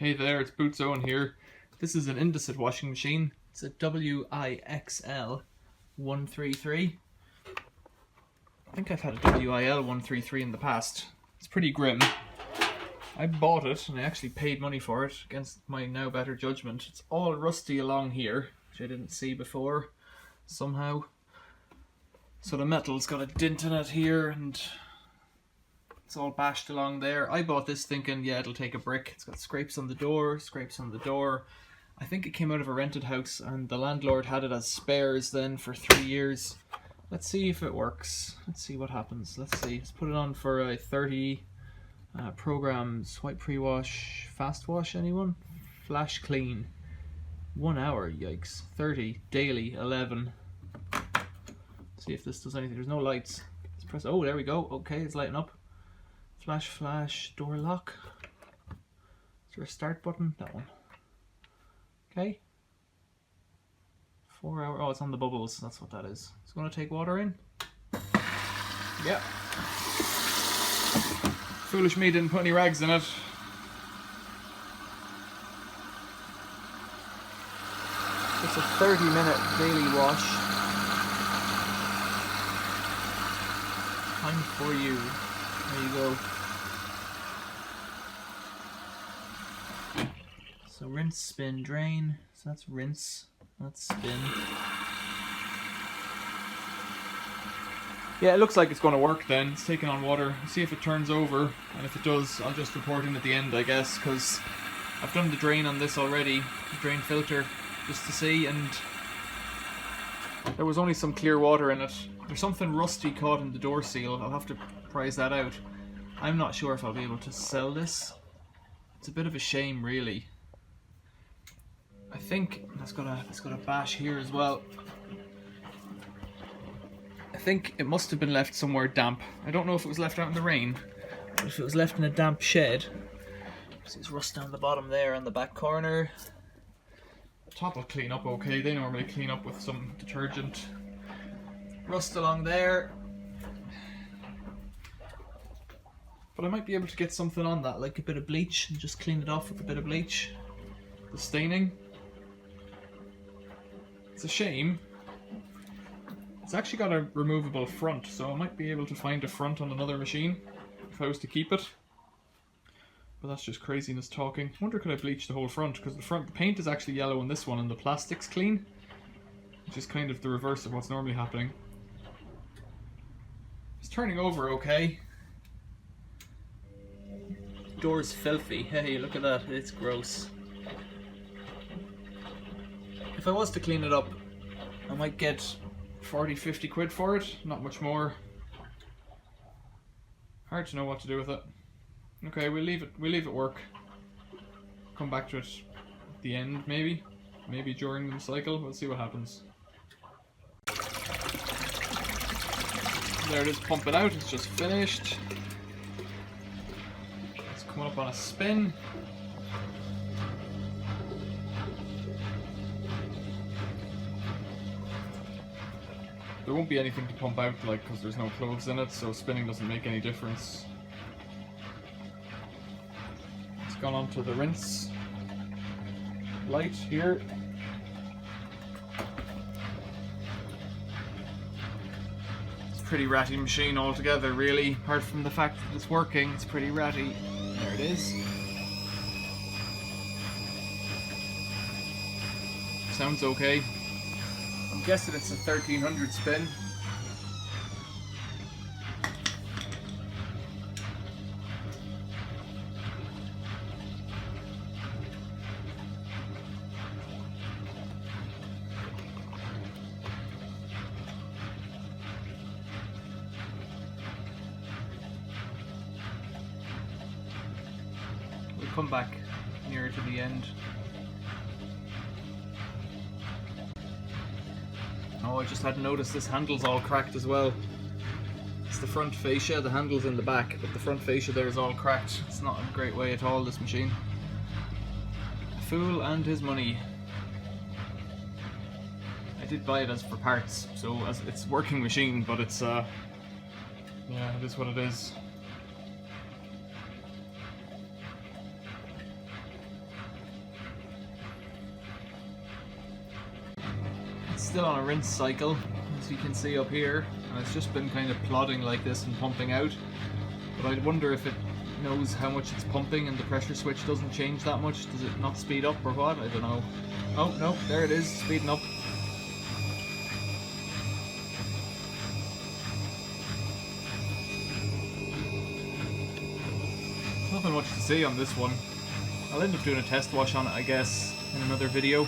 Hey there, it's Bootzone here. This is an Indesit washing machine. It's a WIXL 133. I think I've had a WIL 133 in the past. It's pretty grim. I bought it and I actually paid money for it against my now better judgment. It's all rusty along here, which I didn't see before somehow. So the metal's got a dent in it here and it's all bashed along there. I bought this thinking, yeah, it'll take a brick. It's got scrapes on the door, scrapes on the door. I think it came out of a rented house and the landlord had it as spares then for 3 years. Let's see if it works. Let's see what happens. Let's see. Let's put it on for a 30 program swipe pre-wash, fast wash, anyone? Flash clean. 1 hour, yikes. 30, daily, 11. See if this does anything. There's no lights. Let's press, oh, there we go. Okay, it's lighting up. Flash, door lock. Is there a start button? That one. Okay. 4 hour, oh, it's on the bubbles. That's what that is. It's going to take water in. Yeah. Foolish me didn't put any rags in it. It's a 30-minute daily wash. Time for you. There you go. So rinse, spin, drain. So that's rinse. That's spin. Yeah, it looks like it's going to work then. It's taking on water. See if it turns over, and if it does, I'll just report in at the end, I guess, because I've done the drain on this already, the drain filter, just to see, and there was only some clear water in it. There's something rusty caught in the door seal. I'll have to prize that out. I'm not sure if I'll be able to sell this. It's a bit of a shame, really. I think it's got a bash here as well. I think it must have been left somewhere damp. I don't know if it was left out in the rain, but if it was left in a damp shed. See, there's rust down the bottom there on the back corner. The top will clean up okay. They normally clean up with some detergent. Rust along there. But I might be able to get something on that, like a bit of bleach, and just clean it off with a bit of bleach. The staining. It's a shame. It's actually got a removable front, so I might be able to find a front on another machine if I was to keep it. But that's just craziness talking. I wonder could I bleach the whole front, because the paint is actually yellow on this one and the plastic's clean, which is kind of the reverse of what's normally happening. It's turning over okay. Door's filthy. Hey, look at that. It's gross. If I was to clean it up, I might get 40-50 quid for it, not much more. Hard to know what to do with it. Okay, we'll leave it work. Come back to it at the end, maybe during the cycle. We'll see what happens. There it is, pumping out. It's just finished. It's coming up on a spin. There won't be anything to pump out, like, because there's no clothes in it, so spinning doesn't make any difference. It's gone on to the rinse light here. It's a pretty ratty machine altogether, really. Apart from the fact that it's working, it's pretty ratty. There it is. Sounds okay. I'm guessing it's a 1300 spin. We'll come back nearer to the end. Oh, I just hadn't noticed this handle's all cracked as well. It's the front fascia, the handle's in the back, but the front fascia there is all cracked. It's not a great way at all, this machine. A fool and his money. I did buy it as for parts, so as it's a working machine, but it's yeah, it is what it is. still on a rinse cycle, as you can see up here, and it's just been kind of plodding like this and pumping out. But I wonder if it knows how much it's pumping and the pressure switch doesn't change that much. Does it not speed up or what? I don't know. Oh no, there it is, speeding up. Nothing much to see on this one. I'll end up doing a test wash on it, I guess, in another video.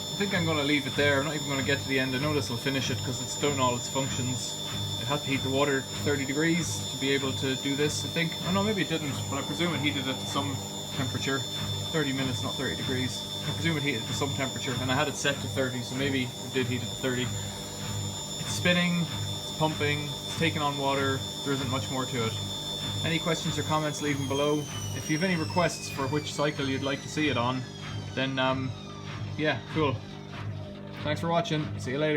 I think I'm going to leave it there. I'm not even going to get to the end. I know this will finish it because it's done all its functions. It had to heat the water to 30 degrees to be able to do this, I think. Oh no, maybe it didn't, but I presume it heated it to some temperature. 30 minutes, not 30 degrees. I presume it heated to some temperature, and I had it set to 30, so maybe it did heat it to 30. It's spinning, it's pumping, it's taking on water. There isn't much more to it. Any questions or comments, leave them below. If you have any requests for which cycle you'd like to see it on, then yeah, cool. Thanks for watching. See you later.